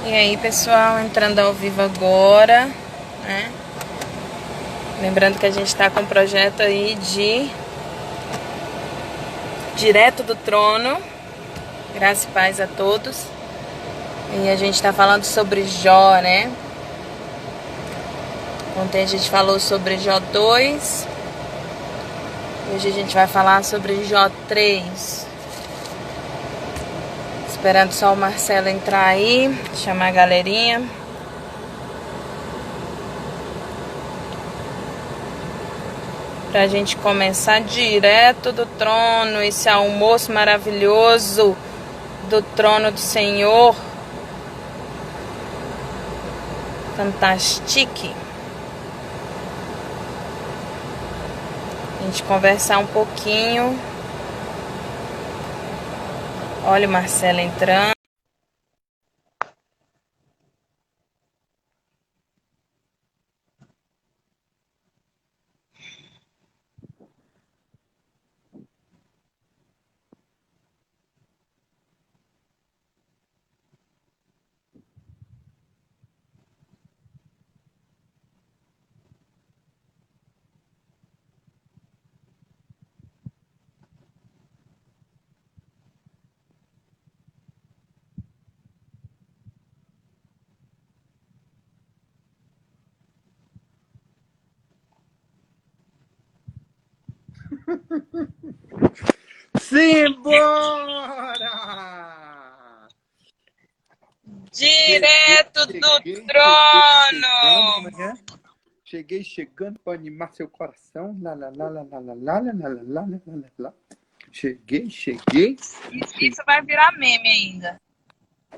E aí, pessoal, entrando ao vivo agora, né? Lembrando que a gente está com um projeto aí de Direto do Trono. Graça e paz a todos. E a gente está falando sobre Jó, né? Ontem a gente falou sobre Jó 2. Hoje a gente vai falar sobre Jó 3. Esperando só o Marcelo entrar aí, chamar a galerinha. Pra gente começar direto do trono, esse almoço maravilhoso do trono do Senhor. Fantastique. A gente conversar um pouquinho. Olha o Marcelo entrando. Simbora! Direto do chegando, como trono. é que é? Cheguei chegando para animar seu coração. Lá, lá, lá, lá, lá, lá, lá, lá, lá, lá, lá, lá, lá. Cheguei. Isso vai virar meme ainda.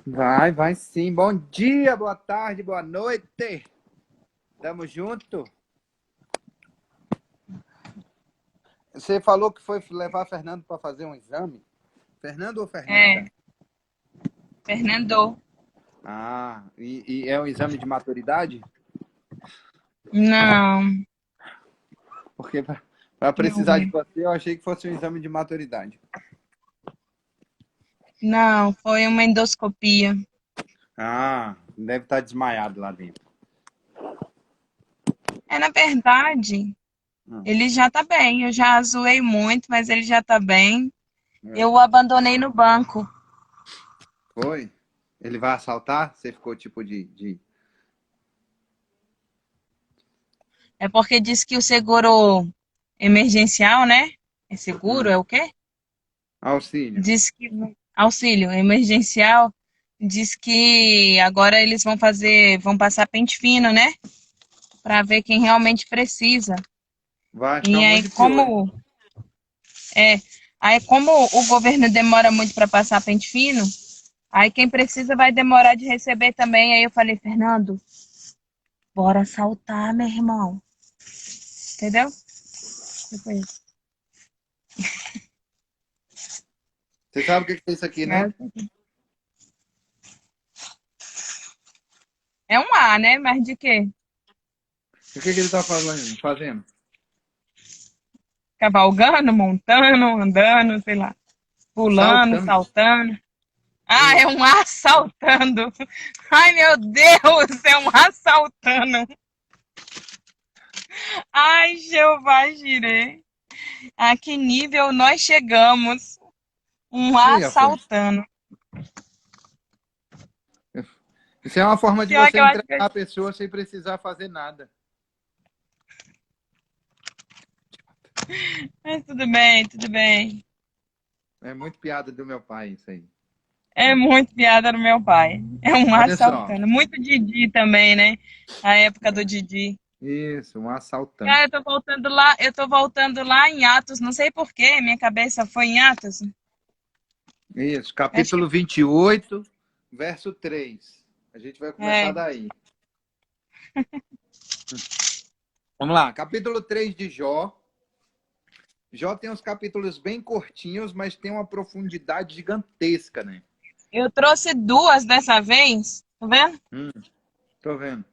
Vai sim. Bom dia, boa tarde, boa noite. Tamo junto. Você falou que foi levar Fernando para fazer um exame? Fernando ou Fernanda? Fernando. Ah, e é um exame de maturidade? Não, Porque para precisar de você, eu achei que fosse um exame de maturidade. não, foi uma endoscopia. Ah, deve estar desmaiado lá dentro. Na verdade, ele já tá bem. Eu já zoei muito, mas ele já tá bem. Eu o abandonei no banco. Foi? Ele vai assaltar? Você ficou tipo de É porque disse que o seguro emergencial, né? É seguro? É o quê? auxílio? Diz que auxílio emergencial. Diz que agora eles vão passar pente fino, né? Pra ver quem realmente precisa. Vai achar E um monte de piolho. é, aí como o governo demora muito para passar pente fino, aí quem precisa vai demorar de receber também. Aí eu falei, Fernando, bora saltar, meu irmão. Entendeu? Tipo isso. Você sabe o que é isso aqui, né? É um A, né? Mas de quê? O que ele tá fazendo? Cavalgando, montando, andando, sei lá. Pulando, Saltando. saltando. Ah, é Isso. um assaltando. Ai, meu Deus, é um assaltando. Ai, Jeová, girei. A que nível nós chegamos? Um Aí, Afonso. assaltando. Isso é uma forma de Pior que você eu acho entregar que... a pessoa sem precisar fazer nada. Mas tudo bem, tudo bem. É muito piada do meu pai isso aí. É muito piada do meu pai. É um Olha só. assaltando. Muito Didi também, né? A época do Didi. Isso, um Cara, assaltante. eu tô voltando lá em Atos, não sei por quê, minha cabeça foi em Atos. Isso, Acho que capítulo 28, verso 3. A gente vai começar é. daí. Vamos lá, capítulo 3 de Jó. Jó tem uns capítulos bem curtinhos, mas tem uma profundidade gigantesca, né? Eu trouxe duas dessa vez, tá vendo? Tô vendo.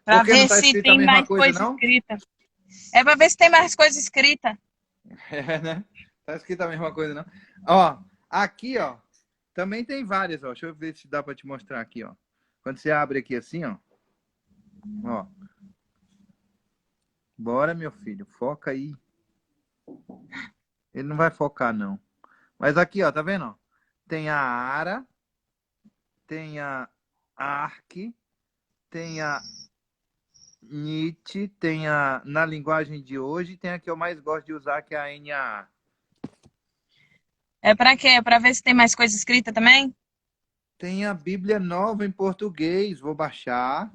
Pra Por que não ver tá se escrito a tem mesma mais coisa, coisa não? escrita. É pra ver se tem mais coisa escrita. É, né? Tá escrito a mesma coisa, não? Ó, Aqui, ó, também tem várias, ó. Deixa eu ver se dá para te mostrar aqui, ó. Quando você abre aqui assim, ó. Ó. Bora, meu filho, foca aí. Ele não vai focar, não. Mas aqui, ó, tá vendo? Ó? Tem a Ara, tem a Ark, tem a Nietzsche, tem a, na linguagem de hoje, tem a que eu mais gosto de usar, que é a NAA. É pra quê? Pra ver se tem mais coisa escrita também? Tem a Bíblia Nova em português, vou baixar.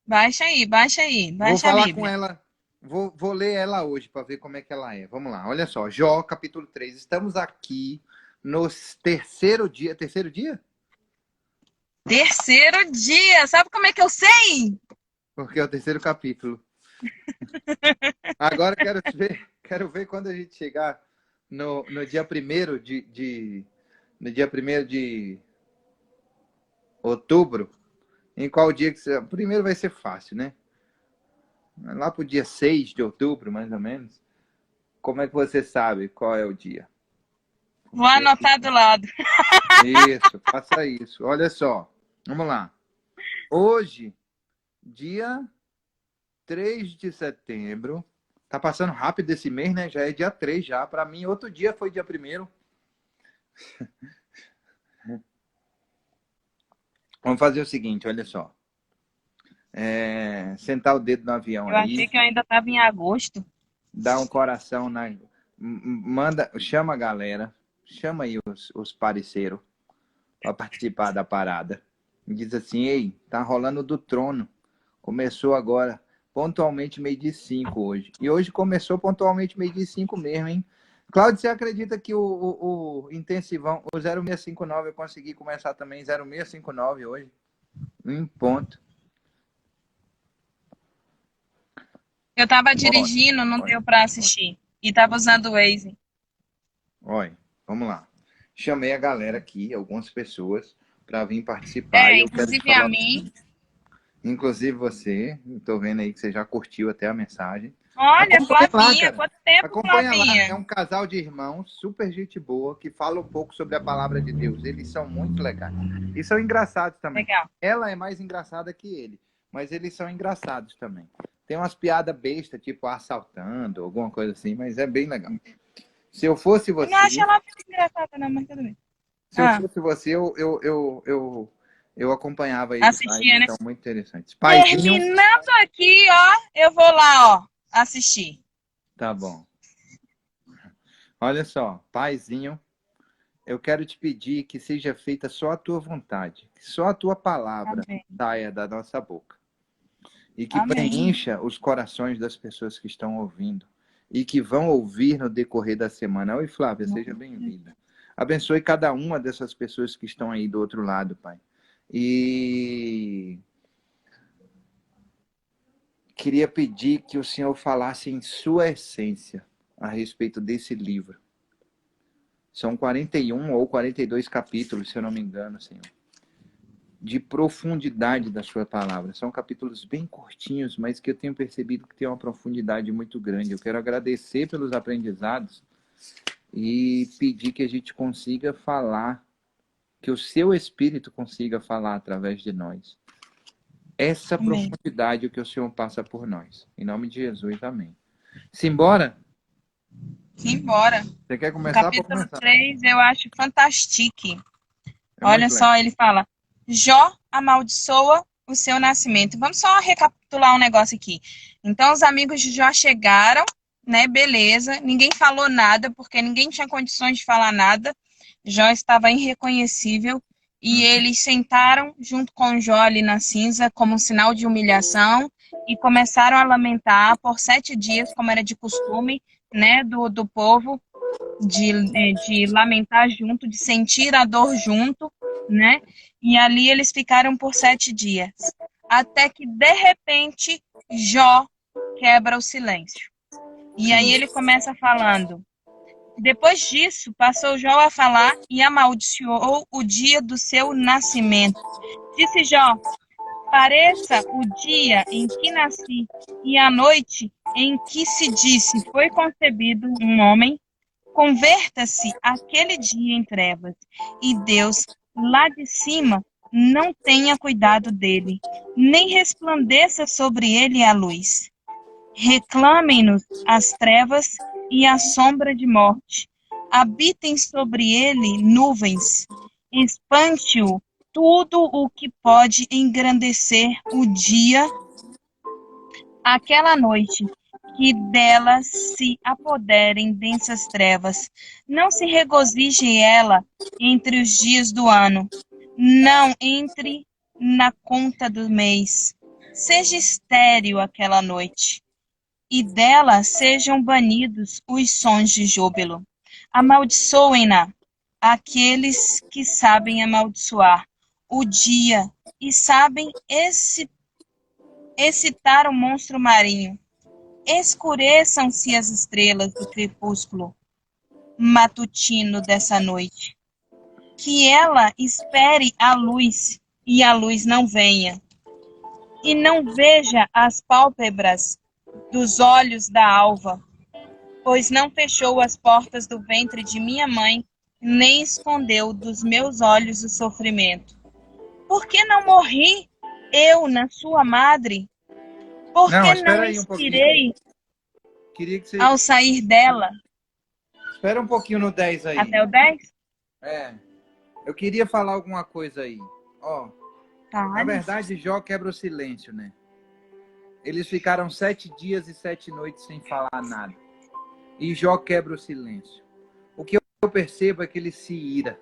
Baixa aí, baixa aí, Vou baixa a falar com Bíblia. ela, vou ler ela hoje para ver como é que ela é. Vamos lá, olha só, Jó, capítulo 3. Estamos aqui no terceiro dia. Terceiro dia? Terceiro dia, sabe como é que eu sei? Porque é o terceiro capítulo. Agora quero ver quando a gente chegar no dia 1º no dia 1º de outubro, em qual dia que você... Primeiro vai ser fácil, né? Lá pro dia 6 de outubro, mais ou menos. Como é que você sabe qual é o dia? Vou anotar do lado. Isso, faça isso. Olha só, vamos lá. Hoje, dia 3 de setembro. Tá passando rápido esse mês, né? Já é dia 3 já. Para mim, outro dia foi dia 1º. Vamos fazer o seguinte, olha só. Sentar o dedo no avião Eu achei aí, que eu ainda estava em agosto. dar um coração na... Manda, chama a galera, chama aí os parceiros para participar da parada. Diz assim, ei, tá rolando do trono. Começou agora, pontualmente 12h05 hoje. E hoje começou pontualmente 12h05 mesmo, hein? Cláudio, você acredita que o intensivão, o 0659, eu consegui começar também 0659 hoje? Em ponto. Eu estava dirigindo, não deu para assistir. E estava usando o Waze. Olha, vamos lá. Chamei a galera aqui, algumas pessoas, para vir participar. E eu quero te Inclusive a falar. mim. Inclusive você, estou vendo aí que você já curtiu até a mensagem. Olha, Acompanha lá, Flavinha, cara. quanto tempo, Acompanha lá. É Flavinha? um casal de irmãos, super gente boa, que fala um pouco sobre a palavra de Deus. Eles são muito legais. E são engraçados também. Legal. Ela é mais engraçada que ele, mas eles são engraçados também. Tem umas piadas bestas, tipo assaltando, alguma coisa assim, mas é bem legal. Se eu fosse Eu não você, acho ela muito engraçada, não, mas tudo bem. se eu fosse você, eu acompanhava eles lá. Assistia, Eles né? são muito interessantes. Paizinho, Terminando aqui, ó, eu vou lá, ó, assistir. tá bom. Olha só, paizinho, eu quero te pedir que seja feita só a tua vontade, que só a tua palavra Amém. saia da nossa boca. E que Amém. preencha os corações das pessoas que estão ouvindo e que vão ouvir no decorrer da semana. Oi, Flávia, seja bem-vinda. Abençoe cada uma dessas pessoas que estão aí do outro lado, Pai. E queria pedir que o Senhor falasse em sua essência a respeito desse livro. São 41 ou 42 capítulos, se eu não me engano, Senhor, de profundidade da sua palavra. São capítulos bem curtinhos, mas que eu tenho percebido que tem uma profundidade muito grande. Eu quero agradecer pelos aprendizados e pedir que a gente consiga falar, que o seu Espírito consiga falar através de nós. Essa Amém. profundidade é o que o Senhor passa por nós. Em nome de Jesus, amém. Simbora? Simbora. Você quer O começar? Pode capítulo começar. 3 eu acho fantástico. É Olha muito só, ele fala: Jó amaldiçoa o seu nascimento. Vamos só recapitular um negócio aqui. Então, os amigos de Jó chegaram, né? Beleza. Ninguém falou nada, porque ninguém tinha condições de falar nada. Jó estava irreconhecível. E eles sentaram junto com Jó ali na cinza, como um sinal de humilhação, e começaram a lamentar por 7 dias, como era de costume, né, do povo, de lamentar junto, de sentir a dor junto, né? E ali eles ficaram por 7 dias. Até que, de repente, Jó quebra o silêncio. E aí ele começa falando. Depois disso, passou Jó a falar e amaldiçoou o dia do seu nascimento. Disse Jó: pareça o dia em que nasci e a noite em que se disse foi concebido um homem, converta-se aquele dia em trevas, e Deus, lá de cima, não tenha cuidado dele, nem resplandeça sobre ele a luz. Reclamem-nos as trevas e a sombra de morte. Habitem sobre ele nuvens. Espante-o tudo o que pode engrandecer o dia, aquela noite, que delas se apoderem densas trevas. Não se regozije ela entre os dias do ano, não entre na conta do mês. Seja estéril aquela noite, e dela sejam banidos os sons de júbilo. Amaldiçoem-na aqueles que sabem amaldiçoar o dia e sabem excitar o monstro marinho. Escureçam-se as estrelas do crepúsculo matutino dessa noite. Que ela espere a luz e a luz não venha. E não veja as pálpebras dos olhos da alva, pois não fechou as portas do ventre de minha mãe, nem escondeu dos meus olhos o sofrimento. Por que não morri eu na sua madre? Por Não, que não espera aí um pouquinho. expirei Queria que você... ao sair dela? Espera um pouquinho no 10 aí. Até o 10? É, eu queria falar alguma coisa aí. Ó, na Fale. verdade, Jó quebra o silêncio, né? Eles ficaram 7 dias e 7 noites sem falar nada. E Jó quebra o silêncio. O que eu percebo é que ele se ira.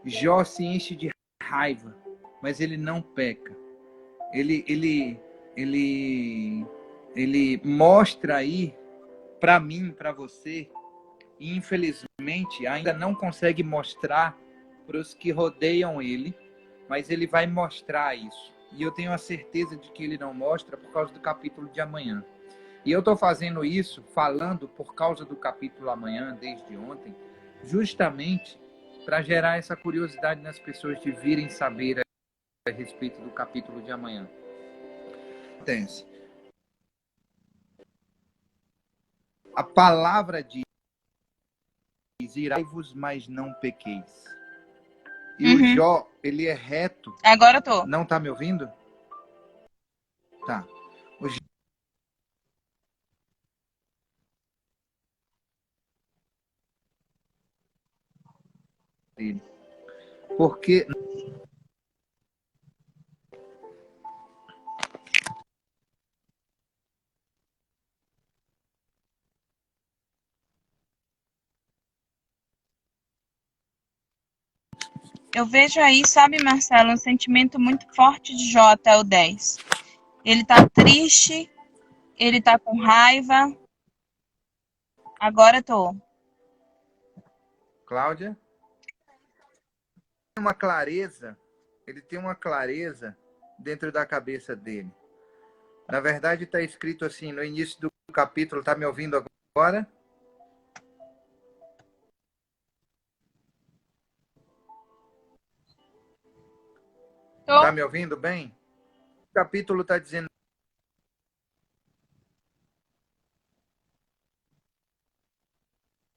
Jó se enche de raiva, mas ele não peca. Ele, ele mostra aí para mim, para você, e infelizmente ainda não consegue mostrar para os que rodeiam ele, mas ele vai mostrar isso. E eu tenho a certeza de que ele não mostra por causa do capítulo de amanhã. E eu estou fazendo isso, falando por causa do capítulo amanhã, desde ontem, justamente para gerar essa curiosidade nas pessoas de virem saber a respeito do capítulo de amanhã. Acontece. A palavra diz: irai-vos, mas não pequeis. E o Jó, ele é reto. Agora eu tô. Não tá me ouvindo? Tá. O Jó... Porque Eu vejo aí, sabe, Marcelo, um sentimento muito forte de Jó até o 10. Ele tá triste, ele tá com raiva. Agora eu tô. Cláudia, uma clareza, ele tem uma clareza dentro da cabeça dele. Na verdade, está escrito assim, no início do capítulo, tá me ouvindo agora? Tô. Tá me ouvindo bem? O capítulo está dizendo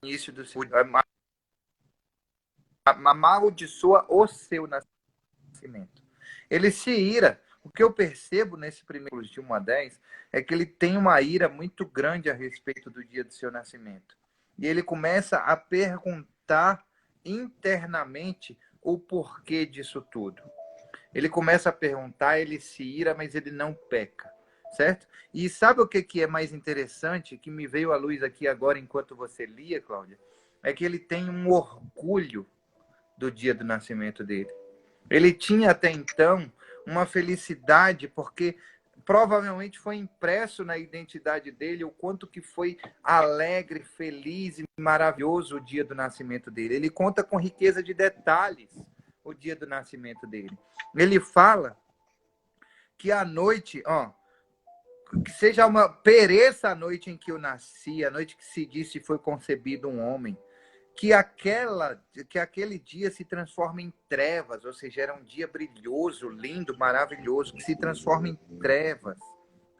no início do amaldiçoa o seu nascimento. Ele se ira. O que eu percebo nesse primeiro de 1 a 10 é que ele tem uma ira muito grande a respeito do dia do seu nascimento. E ele começa a perguntar internamente o porquê disso tudo. Ele começa a perguntar, ele se ira, mas ele não peca, certo? E sabe o que é mais interessante, que me veio à luz aqui agora enquanto você lia, Cláudia? É que ele tem um orgulho do dia do nascimento dele. Ele tinha até então uma felicidade, porque provavelmente foi impresso na identidade dele o quanto que foi alegre, feliz e maravilhoso o dia do nascimento dele. Ele conta com riqueza de detalhes o dia do nascimento dele. Ele fala que a noite, que seja uma pereça a noite em que eu nasci, a noite que se disse foi concebido um homem, que aquele dia se transforma em trevas, ou seja, era um dia brilhoso, lindo, maravilhoso, que se transforma em trevas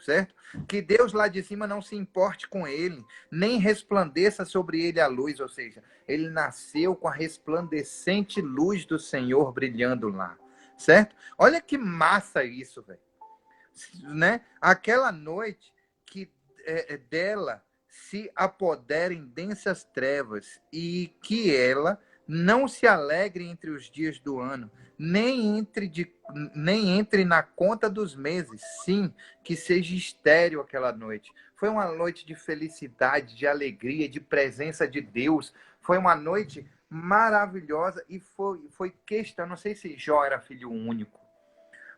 certo? Que Deus lá de cima não se importe com ele, nem resplandeça sobre ele a luz, ou seja, ele nasceu com a resplandecente luz do Senhor brilhando lá, certo? Olha que massa isso, velho, né? Aquela noite que dela se apoderem densas trevas e que ela não se alegre entre os dias do ano, nem entre na conta dos meses, sim, que seja estéril aquela noite. Foi uma noite de felicidade, de alegria, de presença de Deus. Foi uma noite maravilhosa e foi questão, não sei se Jó era filho único,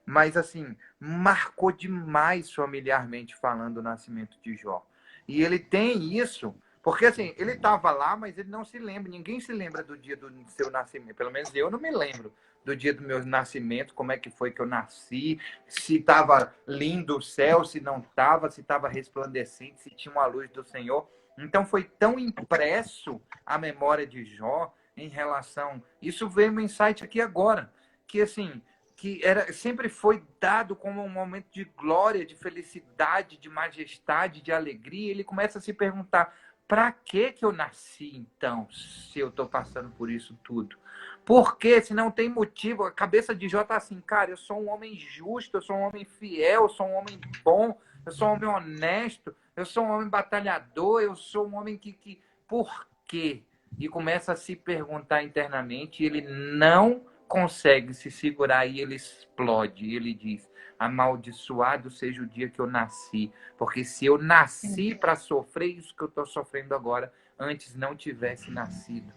mas assim, marcou demais familiarmente falando o nascimento de Jó. E ele tem isso, porque assim, ele estava lá, mas ele não se lembra, ninguém se lembra do dia do seu nascimento, pelo menos eu não me lembro do dia do meu nascimento, como é que foi que eu nasci, se estava lindo o céu, se não estava, se estava resplandecente, se tinha uma luz do Senhor. Então foi tão impresso a memória de Jó em relação... Isso veio um insight aqui agora, que assim, sempre foi dado como um momento de glória, de felicidade, de majestade, de alegria. Ele começa a se perguntar: para que eu nasci então, se eu estou passando por isso tudo? Por quê? Se não tem motivo. A cabeça de Jó está assim: cara, eu sou um homem justo, eu sou um homem fiel, eu sou um homem bom, eu sou um homem honesto, eu sou um homem batalhador, eu sou um homem que... Por quê? E começa a se perguntar internamente, e ele não consegue se segurar e ele explode. E ele diz: amaldiçoado seja o dia que eu nasci, porque se eu nasci para sofrer isso que eu estou sofrendo agora, antes não tivesse nascido.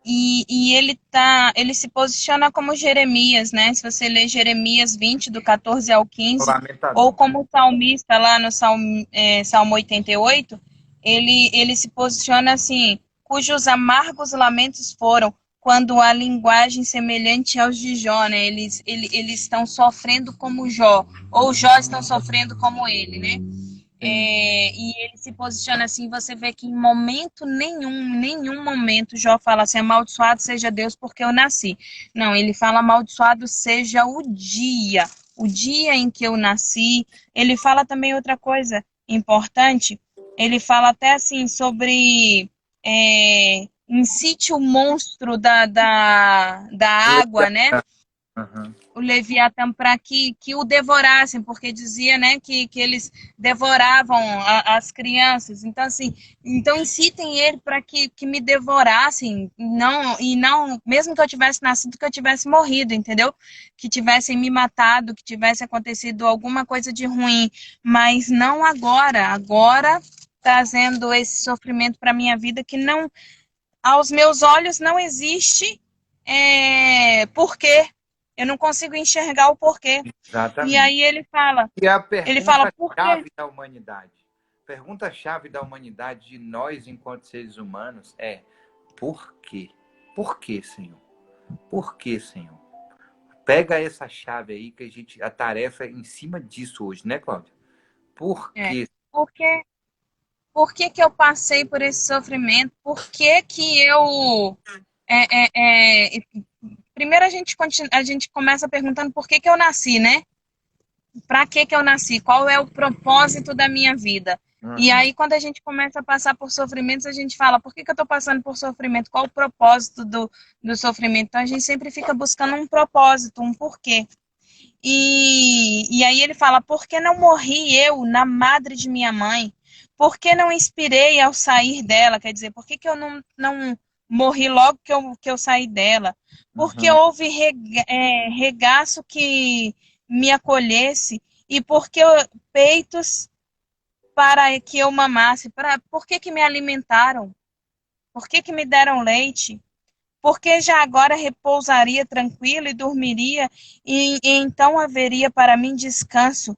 E ele se posiciona como Jeremias, né? Se você ler Jeremias 20, do 14 ao 15, ou Lamentador. como o salmista lá no Salmo 88, ele se posiciona assim: cujos amargos lamentos foram, quando a linguagem semelhante aos de Jó, né? Eles estão sofrendo como Jó, ou Jó estão sofrendo como ele, né? E ele se posiciona assim, você vê que em momento nenhum momento Jó fala assim: amaldiçoado seja Deus porque eu nasci. Não, ele fala: amaldiçoado seja o dia em que eu nasci. Ele fala também outra coisa importante, ele fala até assim sobre incite o monstro da água, né? Uhum. O Leviatã para que o devorassem, porque dizia, né, que eles devoravam as crianças. Então, assim, então incitem ele para que me devorassem, não, mesmo que eu tivesse nascido, que eu tivesse morrido, entendeu? Que tivessem me matado, que tivesse acontecido alguma coisa de ruim, mas não agora. Agora trazendo esse sofrimento para minha vida que não, aos meus olhos, não existe porquê. Eu não consigo enxergar o porquê. E Exatamente. aí E a ele fala, por quê? pergunta-chave da humanidade, pergunta-chave da humanidade, de nós enquanto seres humanos, é: por quê? Por quê, Senhor? Por quê, Senhor? Pega essa chave aí, que a tarefa é em cima disso hoje, né, Cláudia? Por É, quê? por que que eu passei por esse sofrimento? Por que que eu... é, é, é, primeiro a gente começa perguntando por que que eu nasci, né? Para que eu nasci? Qual é o propósito da minha vida? E Uhum. aí, quando a gente começa a passar por sofrimentos, a gente fala: por que eu estou passando por sofrimento? Qual o propósito do sofrimento? Então, a gente sempre fica buscando um propósito, um porquê. E aí ele fala: por que não morri eu na madre de minha mãe? Por que não inspirei ao sair dela? Quer dizer, por que que eu não morri logo que eu saí dela? Porque Uhum. houve regaço que me acolhesse, e porque peitos para que eu mamasse. Por que que me alimentaram? Por que que me deram leite? Porque já agora repousaria tranquilo e dormiria, e então haveria para mim descanso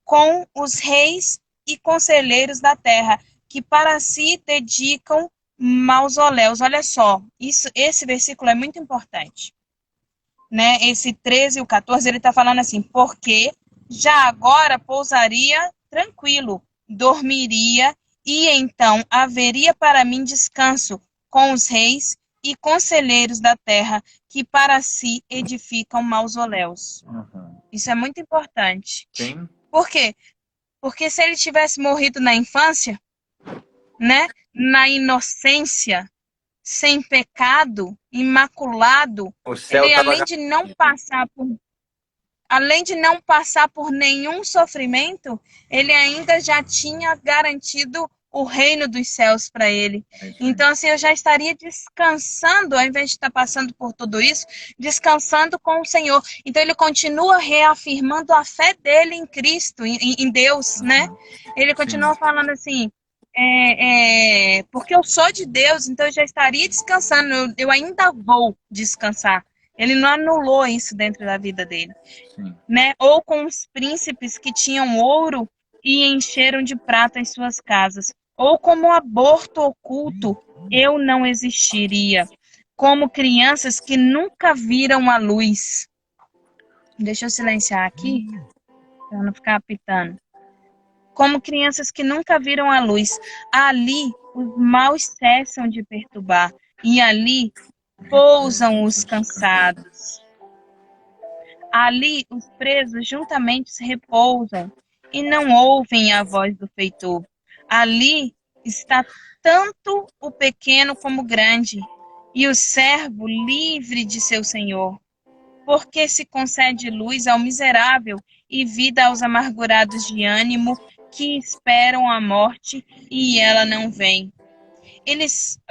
com os reis e conselheiros da terra, que para si dedicam mausoléus. Olha só, esse versículo é muito importante, né? Esse 13 e o 14, ele está falando assim: porque já agora pousaria tranquilo, dormiria, e então haveria para mim descanso com os reis e conselheiros da terra, que para si edificam mausoléus. Uhum. Isso é muito importante. Sim. Por quê? Porque se ele tivesse morrido na infância, né, na inocência, sem pecado, imaculado, O céu ele estava além de não passar por nenhum sofrimento, ele ainda já tinha garantido o reino dos céus para ele. Então, assim, eu já estaria descansando, ao invés de estar passando por tudo isso, descansando com o Senhor. Então, ele continua reafirmando a fé dele em Cristo, em Deus, né? Ele continua falando assim, porque eu sou de Deus, então eu já estaria descansando, eu ainda vou descansar. Ele não anulou isso dentro da vida dele, Sim. né? Ou com os príncipes que tinham ouro e encheram de prata as suas casas. Ou como aborto oculto, eu não existiria. Como crianças que nunca viram a luz. Deixa eu silenciar aqui, para não ficar apitando. Como crianças que nunca viram a luz. Ali, os maus cessam de perturbar. E ali, pousam os cansados. Ali os presos juntamente se repousam e não ouvem a voz do feitor. Ali está tanto o pequeno como o grande, e o servo livre de seu senhor. Porque se concede luz ao miserável e vida aos amargurados de ânimo que esperam a morte e ela não vem.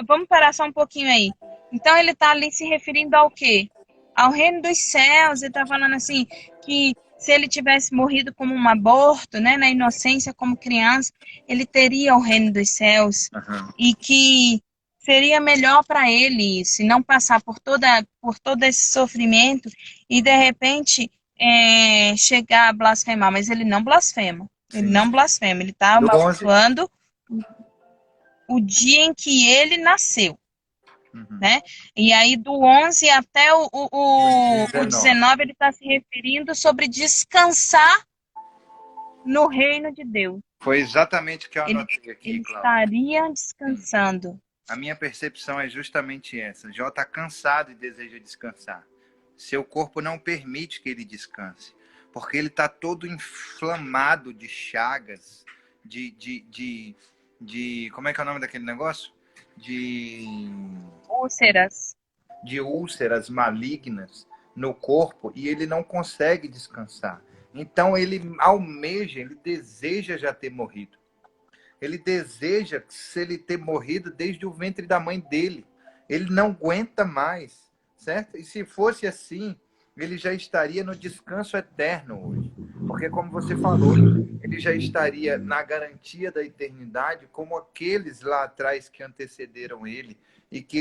Vamos parar só um pouquinho aí. Então ele está ali se referindo ao quê? Ao reino dos céus. Ele está falando assim que se ele tivesse morrido como um aborto, né, na inocência como criança, ele teria o reino dos céus e que seria melhor para ele isso, e não passar por todo esse sofrimento e de repente chegar a blasfemar. Mas ele não blasfema. Ele não blasfema. Ele está amaldiçoando o dia em que ele nasceu, né? E aí do 11 até o 19 ele está se referindo sobre descansar no reino de Deus. Foi exatamente o que eu anotei aqui, ele Cláudia. estaria descansando. A minha percepção é justamente essa. Jó está cansado e deseja descansar. Seu corpo não permite que ele descanse, porque ele está todo inflamado de chagas, como é que é o nome daquele negócio? Úlceras. De úlceras malignas no corpo, e ele não consegue descansar. Então ele almeja, ele deseja já ter morrido. Ele deseja se ele ter morrido desde o ventre da mãe dele. Ele não aguenta mais, certo? E se fosse assim, ele já estaria no descanso eterno hoje. Porque, como você falou, ele já estaria na garantia da eternidade, como aqueles lá atrás que antecederam ele, e que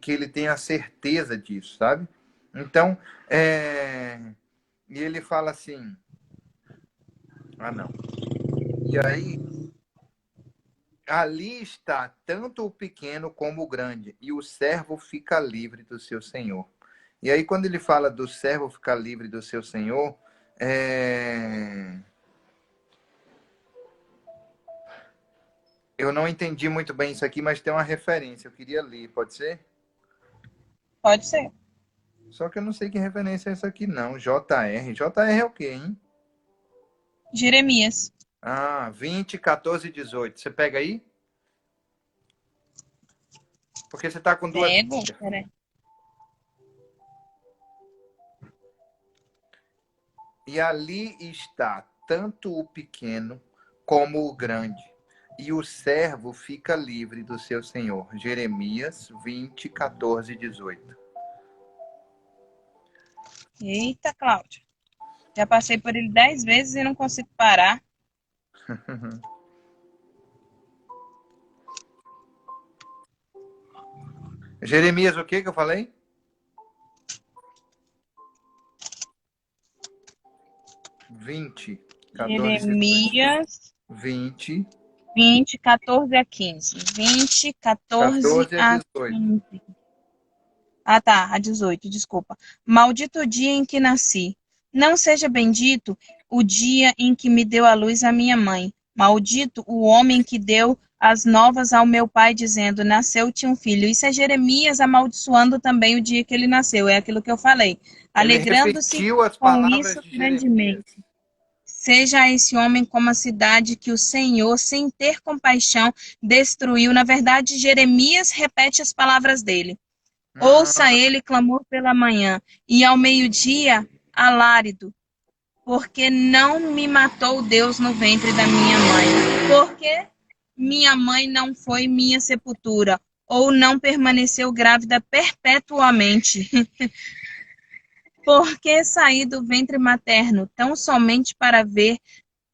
ele tem a certeza disso, sabe? Então, e ele fala assim, não. E aí, ali está tanto o pequeno como o grande, e o servo fica livre do seu senhor. E aí, quando ele fala do servo ficar livre do seu senhor, eu não entendi muito bem isso aqui, mas tem uma referência. Eu queria ler, pode ser? Pode ser. Só que eu não sei que referência é essa aqui, não. JR. JR é o quê, hein? Jeremias. 20, 14 e 18. Você pega aí? Porque você está com duas... Peraí. E ali está tanto o pequeno como o grande, e o servo fica livre do seu senhor. Jeremias 20, 14 e 18. Eita, Cláudia. Já passei por ele 10 vezes e não consigo parar. Jeremias, o que eu falei? Jeremias 20, 14 a 15. 20, 14 a 15. Tá, a 18, desculpa. Maldito o dia em que nasci. Não seja bendito o dia em que me deu à luz a minha mãe. Maldito o homem que deu as novas ao meu pai, dizendo, nasceu-te um filho. Isso é Jeremias amaldiçoando também o dia que ele nasceu. É aquilo que eu falei. Alegrando-se com isso grandemente. Seja esse homem como a cidade que o Senhor, sem ter compaixão, destruiu. Na verdade, Jeremias repete as palavras dele. Ouça Ah, ele clamor pela manhã, e ao meio-dia, alárido, porque não me matou Deus no ventre da minha mãe. Porque minha mãe não foi minha sepultura, ou não permaneceu grávida perpetuamente. Porque saí do ventre materno, tão somente para ver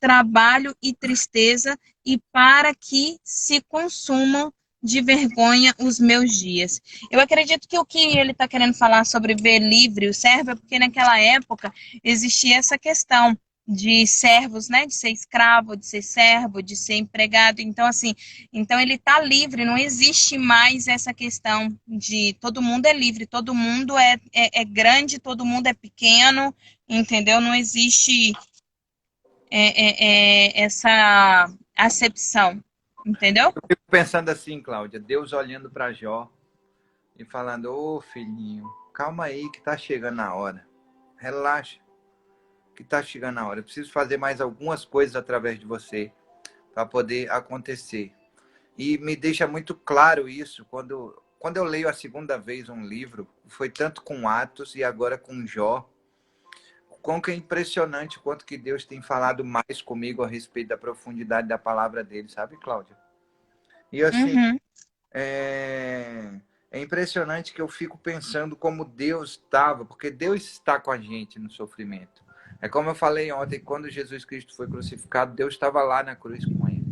trabalho e tristeza, e para que se consumam de vergonha os meus dias. Eu acredito que o que ele está querendo falar sobre ver livre o servo é porque naquela época existia essa questão de servos, né, de ser escravo, de ser servo, de ser empregado. Então, assim, então ele está livre, não existe mais essa questão de todo mundo é livre, todo mundo é grande, todo mundo é pequeno, entendeu? Não existe essa acepção, entendeu? eu fico pensando assim, Cláudia, Deus olhando para Jó e falando: ô filhinho, calma aí que tá chegando a hora. Relaxa, que tá chegando a hora. Eu preciso fazer mais algumas coisas através de você para poder acontecer. E me deixa muito claro isso quando eu leio a segunda vez um livro, foi tanto com Atos e agora com Jó. Como que é impressionante o quanto que Deus tem falado mais comigo a respeito da profundidade da palavra dele, sabe, Cláudia? E assim, Uhum, é impressionante que eu fico pensando como Deus estava, porque Deus está com a gente no sofrimento. É como eu falei ontem, quando Jesus Cristo foi crucificado, Deus estava lá na cruz com ele.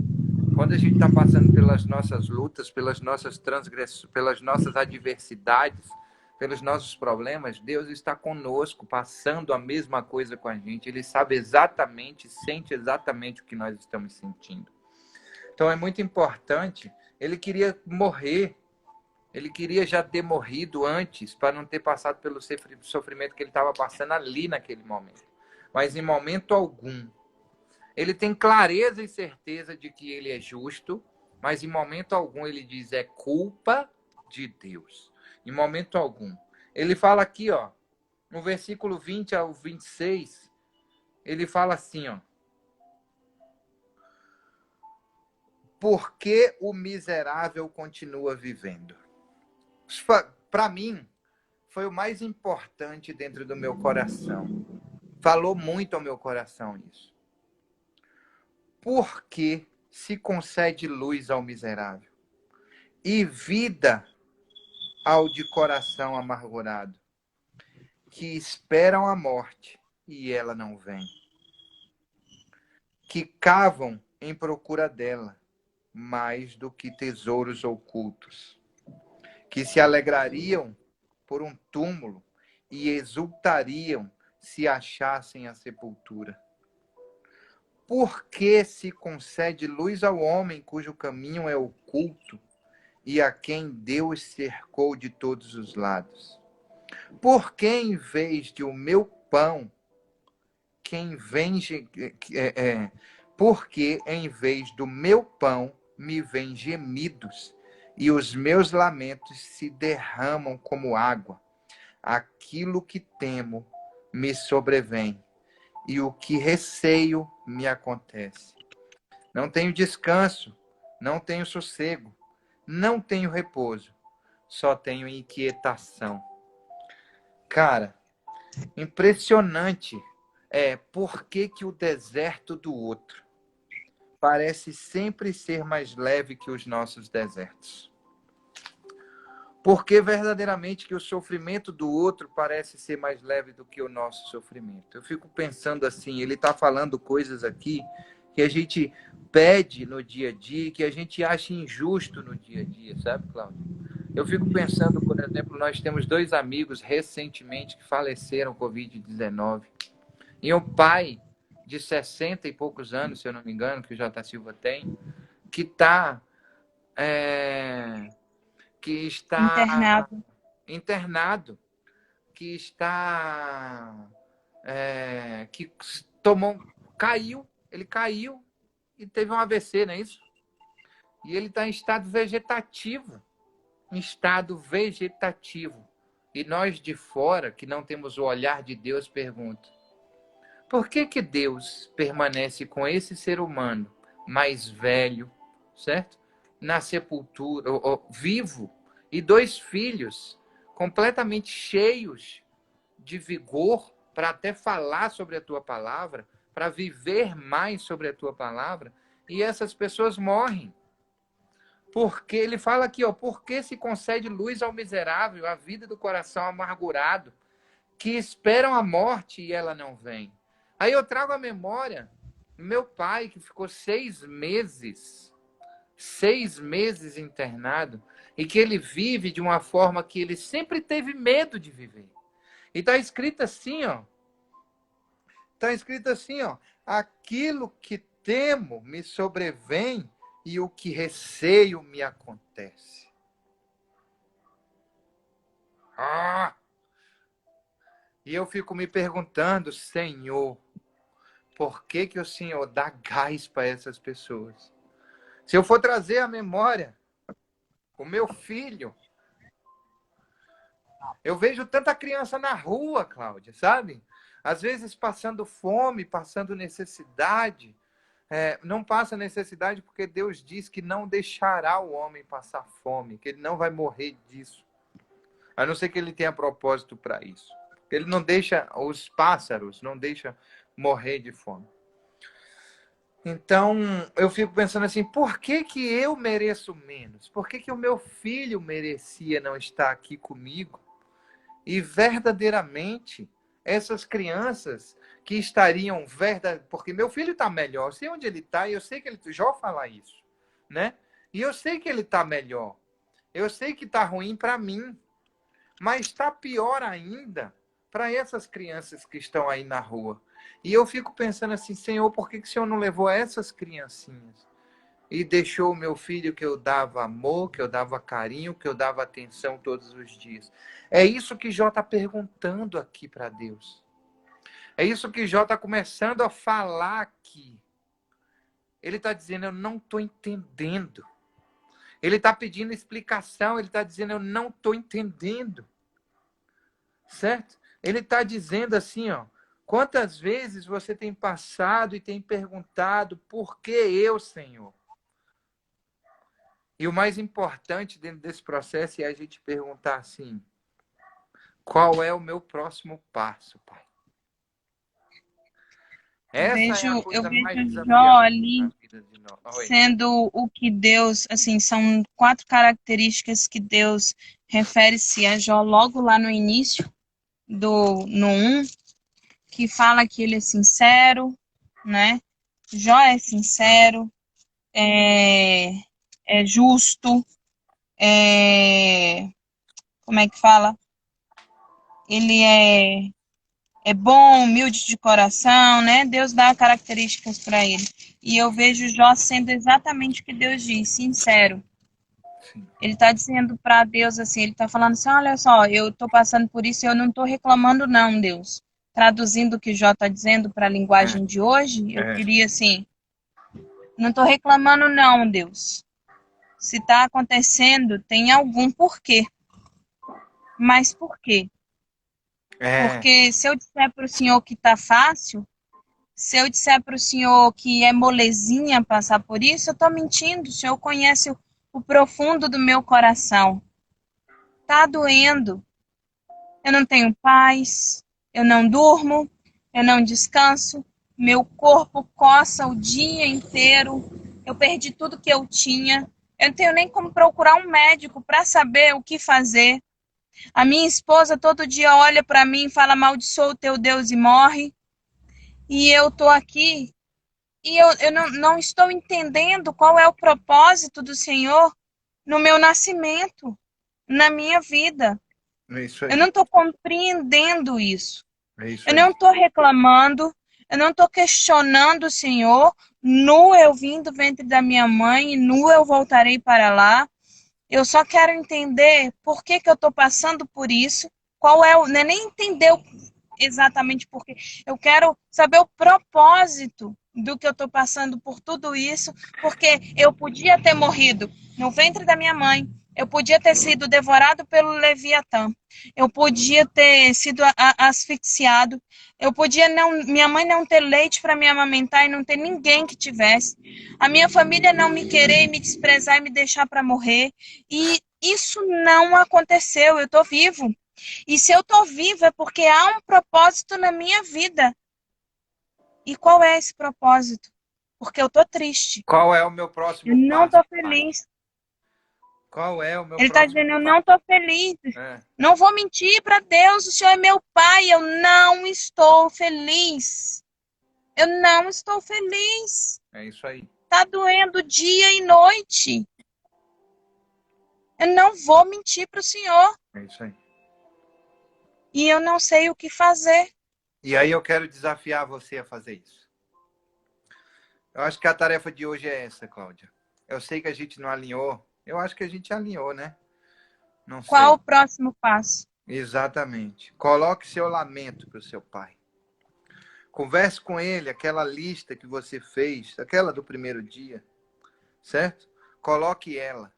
Quando a gente está passando pelas nossas lutas, pelas nossas transgressões, pelas nossas adversidades, pelos nossos problemas, Deus está conosco, passando a mesma coisa com a gente. Ele sabe exatamente, sente exatamente o que nós estamos sentindo. Então é muito importante. Ele queria morrer, ele queria já ter morrido antes, para não ter passado pelo sofrimento que ele estava passando ali naquele momento. Mas em momento algum, ele tem clareza e certeza de que ele é justo, mas em momento algum ele diz: é culpa de Deus. Em momento algum. Ele fala aqui, ó, no versículo 20 ao 26, ele fala assim, ó: por que o miserável continua vivendo? Para mim, foi o mais importante dentro do meu coração. Falou muito ao meu coração isso. Por que se concede luz ao miserável e vida ao de coração amargurado, que esperam a morte e ela não vem, que cavam em procura dela mais do que tesouros ocultos, que se alegrariam por um túmulo e exultariam se achassem a sepultura. Por que se concede luz ao homem cujo caminho é oculto e a quem Deus cercou de todos os lados? Por que em vez de o meu pão, quem vem porque em vez do meu pão me vêm gemidos e os meus lamentos se derramam como água. Aquilo que temo me sobrevém e o que receio me acontece. Não tenho descanso, não tenho sossego, não tenho repouso, só tenho inquietação. Cara, impressionante por que o deserto do outro parece sempre ser mais leve que os nossos desertos. Porque verdadeiramente que o sofrimento do outro parece ser mais leve do que o nosso sofrimento. Eu fico pensando assim, ele está falando coisas aqui que a gente pede no dia a dia, que a gente acha injusto no dia a dia, sabe, Cláudio? Eu fico pensando, por exemplo, nós temos dois amigos recentemente que faleceram com Covid-19. E um pai de 60 e poucos anos, se eu não me engano, que o J. Silva tem, que está que está internado. internado, que está que tomou, caiu, ele caiu e teve um AVC, não é isso? E ele está em estado vegetativo, em estado vegetativo. E nós de fora, que não temos o olhar de Deus, pergunto: Por que que Deus permanece com esse ser humano mais velho, certo? Na sepultura, vivo, e dois filhos completamente cheios de vigor para até falar sobre a tua palavra, para viver mais sobre a tua palavra, e essas pessoas morrem? Porque ele fala aqui, ó, porque se concede luz ao miserável, a vida do coração amargurado, que esperam a morte e ela não vem. Aí eu trago à memória meu pai, que ficou 6 meses internado, e que ele vive de uma forma que ele sempre teve medo de viver. E está escrito assim, ó. Está escrito assim, ó. Aquilo que temo me sobrevém e o que receio me acontece. Ah! E eu fico me perguntando, Senhor, por que que o Senhor dá gás para essas pessoas? Se eu for trazer à memória o meu filho, eu vejo tanta criança na rua, Cláudia, sabe? Às vezes passando fome, passando necessidade. Não passa necessidade porque Deus diz que não deixará o homem passar fome, que ele não vai morrer disso. A não ser que ele tenha propósito para isso. Ele não deixa os pássaros, não deixa morrer de fome. Então, eu fico pensando assim, por que que eu mereço menos? Por que que o meu filho merecia não estar aqui comigo? E verdadeiramente, essas crianças que estariam porque meu filho está melhor, eu sei onde ele está e eu sei que ele já fala isso, né? E eu sei que ele está melhor. Eu sei que está ruim para mim, mas está pior ainda para essas crianças que estão aí na rua. E eu fico pensando assim, Senhor, por que que o Senhor não levou essas criancinhas? E deixou o meu filho que eu dava amor, que eu dava carinho, que eu dava atenção todos os dias. É isso que Jó está perguntando aqui para Deus. É isso que Jó está começando a falar aqui. Ele está dizendo, eu não estou entendendo. Ele está pedindo explicação, ele está dizendo, eu não estou entendendo. Certo? Ele está dizendo assim, ó, quantas vezes você tem passado e tem perguntado, por que eu, Senhor? E o mais importante dentro desse processo é a gente perguntar assim, qual é o meu próximo passo, Pai? Essa é a Eu coisa mais vejo Jó desafiadora na ali vida de nós. Oi. sendo o que Deus, assim, são 4 características que Deus refere-se a Jó logo lá no início, no 1, que fala que ele é sincero, né? Jó é sincero, é, é justo, é, como é que fala? Ele é bom, humilde de coração, né? Deus dá características para ele. E eu vejo Jó sendo exatamente o que Deus diz, sincero. Sim. Ele está dizendo para Deus assim, ele está falando assim, olha só, eu estou passando por isso e eu não estou reclamando não, Deus. Traduzindo o que Jó está dizendo para a linguagem de hoje, eu É. diria assim, não estou reclamando não, Deus. Se está acontecendo, tem algum porquê. Mas por quê? É. Porque se eu disser para o Senhor que está fácil, se eu disser para o Senhor que é molezinha passar por isso, eu estou mentindo. O Senhor conhece o profundo do meu coração. Tá doendo. Eu não tenho paz, eu não durmo, eu não descanso, meu corpo coça o dia inteiro, eu perdi tudo que eu tinha. Eu não tenho nem como procurar um médico para saber o que fazer. A minha esposa todo dia olha para mim e fala: amaldiçoa o teu Deus e morre. E eu tô aqui e eu não estou entendendo qual é o propósito do Senhor no meu nascimento, na minha vida. É isso Eu aí. não estou compreendendo isso. É isso Eu aí. não estou reclamando, eu não estou questionando o Senhor. Nu eu vim do ventre da minha mãe, e nu eu voltarei para lá. Eu só quero entender por que que eu estou passando por isso. Qual é o. Não é nem entender exatamente por quê. Eu quero saber o propósito do que eu estou passando por tudo isso, porque eu podia ter morrido no ventre da minha mãe, Eu podia ter sido devorado pelo Leviatã. Eu podia ter sido asfixiado. Eu podia não, minha mãe não ter leite para me amamentar e não ter ninguém que tivesse. A minha família não me querer, me desprezar e me deixar para morrer. E isso não aconteceu. Eu estou vivo. E se eu estou vivo é porque há um propósito na minha vida. E qual é esse propósito? Porque eu estou triste. Qual é o meu Eu próximo não passo, estou pai? feliz. Qual é o meu Ele está próximo dizendo, eu não passo? estou feliz. É, Não vou mentir para Deus, o Senhor é meu pai. Eu não estou feliz. Eu não estou feliz. é isso aí. Está doendo dia e noite. Eu não vou mentir para o Senhor. É isso aí. E eu não sei o que fazer. E aí eu quero desafiar você a fazer isso. Eu acho que a tarefa de hoje é essa, Cláudia. Eu sei que a gente não alinhou. Eu acho que a gente alinhou, né? Não Qual sei. o próximo passo? Exatamente. Coloque seu lamento para o seu pai. Converse com ele, aquela lista que você fez, aquela do primeiro dia, certo? Coloque ela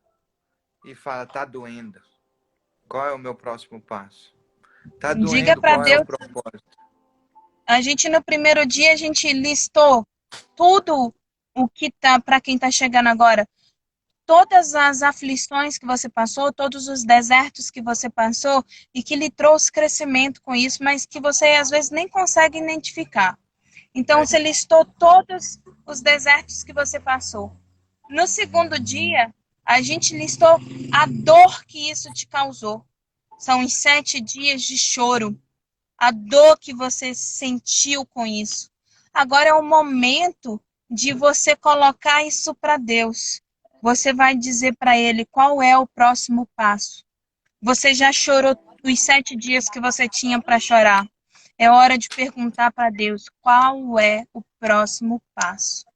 e fala, tá doendo. Qual é o meu próximo passo? Tá Diga doendo, para qual é o Deus. propósito? A gente no primeiro dia a gente listou tudo o que tá para quem está chegando agora. Todas as aflições que você passou, todos os desertos que você passou e que lhe trouxe crescimento com isso, mas que você às vezes nem consegue identificar. Então, É você listou todos os desertos que você passou. No segundo dia, a gente listou a dor que isso te causou. São os 7 dias de choro, a dor que você sentiu com isso. Agora é o momento de você colocar isso para Deus. Você vai dizer para Ele qual é o próximo passo. Você já chorou os 7 dias que você tinha para chorar. É hora de perguntar para Deus qual é o próximo passo.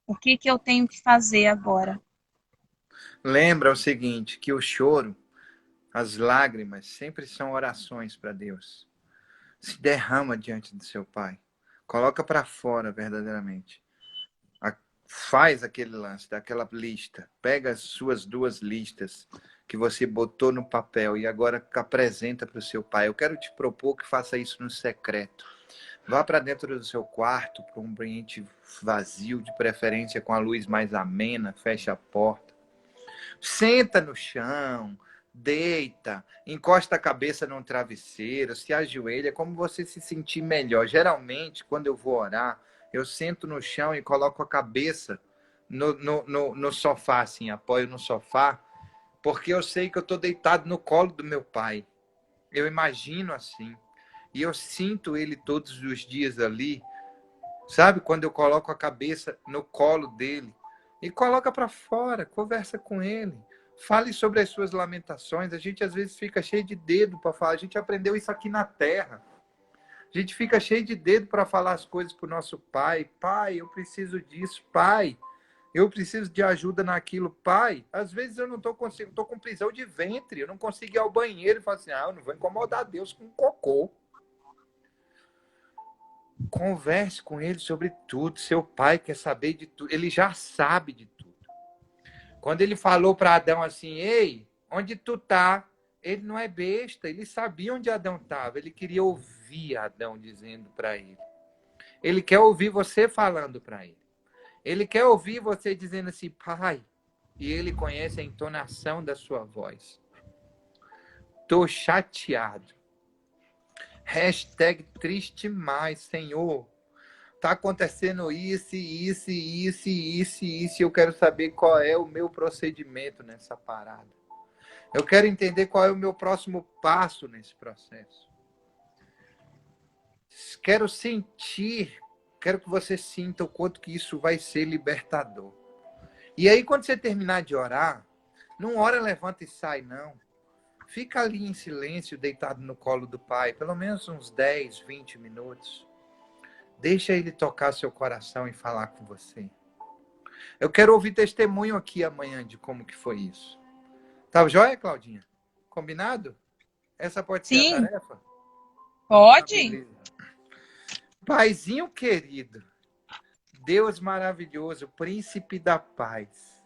O que que eu tenho que fazer agora? Lembra o seguinte, que o choro, as lágrimas, sempre são orações para Deus. Se derrama diante do seu pai. Coloca para fora verdadeiramente. Faz aquele lance, daquela lista. Pega as suas 2 listas que você botou no papel e agora apresenta para o seu pai. Eu quero te propor que faça isso no secreto. Vá para dentro do seu quarto, para um ambiente vazio, de preferência com a luz mais amena, fecha a porta. Senta no chão, deita, encosta a cabeça num travesseiro, se ajoelha, como você se sentir melhor. Geralmente, quando eu vou orar, eu sento no chão e coloco a cabeça no sofá, assim, apoio no sofá, porque eu sei que eu estou deitado no colo do meu pai. Eu imagino assim. E eu sinto ele todos os dias ali. Sabe? Quando eu coloco a cabeça no colo dele. E coloca para fora, conversa com ele. Fale sobre as suas lamentações. A gente às vezes fica cheio de dedo para falar. A gente aprendeu isso aqui na terra. A gente fica cheio de dedo para falar as coisas para o nosso pai. Pai, eu preciso disso. Pai, eu preciso de ajuda naquilo. Pai, às vezes eu não estou conseguindo, estou com prisão de ventre. Eu não consigo ir ao banheiro e falar assim, eu não vou incomodar Deus com cocô. Converse com ele sobre tudo. Seu pai quer saber de tudo. Ele já sabe de tudo. Quando ele falou para Adão assim, ei, onde tu tá? Ele não é besta. Ele sabia onde Adão estava. Ele queria ouvir Adão dizendo para ele. Ele quer ouvir você falando para ele. Ele quer ouvir você dizendo assim, pai. E ele conhece a entonação da sua voz. Tô chateado. Hashtag triste mais, Senhor. Tá acontecendo isso, isso, isso, isso, isso. Eu quero saber qual é o meu procedimento nessa parada. Eu quero entender qual é o meu próximo passo nesse processo. Quero sentir, quero que você sinta o quanto que isso vai ser libertador. E aí, quando você terminar de orar, não ora, levanta e sai, não. Fica ali em silêncio, deitado no colo do Pai, pelo menos uns 10, 20 minutos. Deixa ele tocar seu coração e falar com você. Eu quero ouvir testemunho aqui amanhã de como que foi isso. Tá joia, Claudinha? Combinado? Essa pode ser a Sim, tarefa? Ah, pode? beleza. Paizinho querido, Deus maravilhoso, príncipe da paz.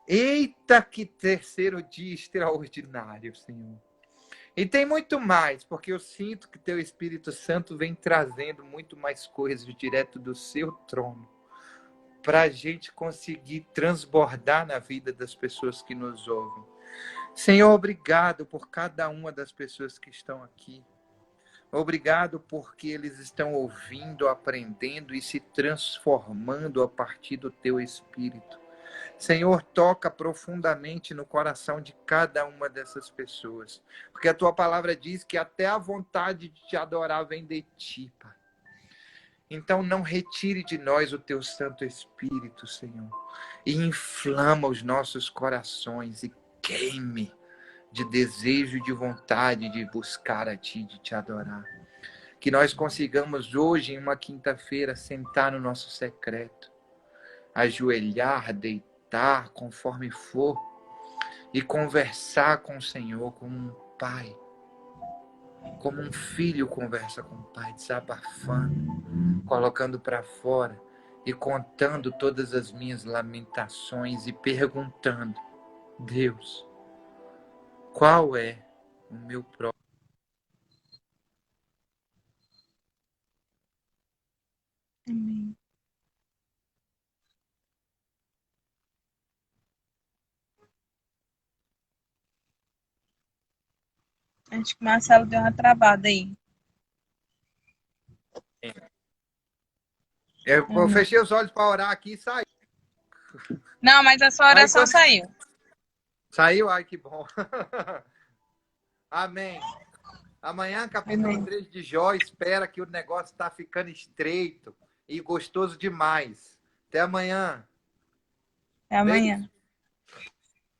Eita, que terceiro dia extraordinário, Senhor. E tem muito mais, porque eu sinto que teu Espírito Santo vem trazendo muito mais coisas direto do seu trono, para a gente conseguir transbordar na vida das pessoas que nos ouvem. Senhor, obrigado por cada uma das pessoas que estão aqui. Obrigado porque eles estão ouvindo, aprendendo e se transformando a partir do teu Espírito. Senhor, toca profundamente no coração de cada uma dessas pessoas, porque a tua palavra diz que até a vontade de te adorar vem de ti, Pai. Então não retire de nós o teu Santo Espírito, Senhor, e inflama os nossos corações e queime de desejo e de vontade de buscar a ti, de te adorar. Que nós consigamos hoje, em uma quinta-feira, sentar no nosso secreto, ajoelhar, deitar, conforme for, e conversar com o Senhor como um pai, como um filho conversa com o pai, desabafando, colocando para fora e contando todas as minhas lamentações e perguntando: Deus, qual é o meu próprio? Amém. Acho que o Marcelo deu uma travada aí. Eu fechei os olhos para orar aqui e saí. Não, mas a sua Aí oração quando saiu. saiu, ai que bom. Amém. Amanhã, capítulo Amém. 3 de Jó, espera que o negócio está ficando estreito e gostoso demais. Até amanhã. Até Beijo. amanhã.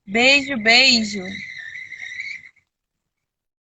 Beijo, beijo.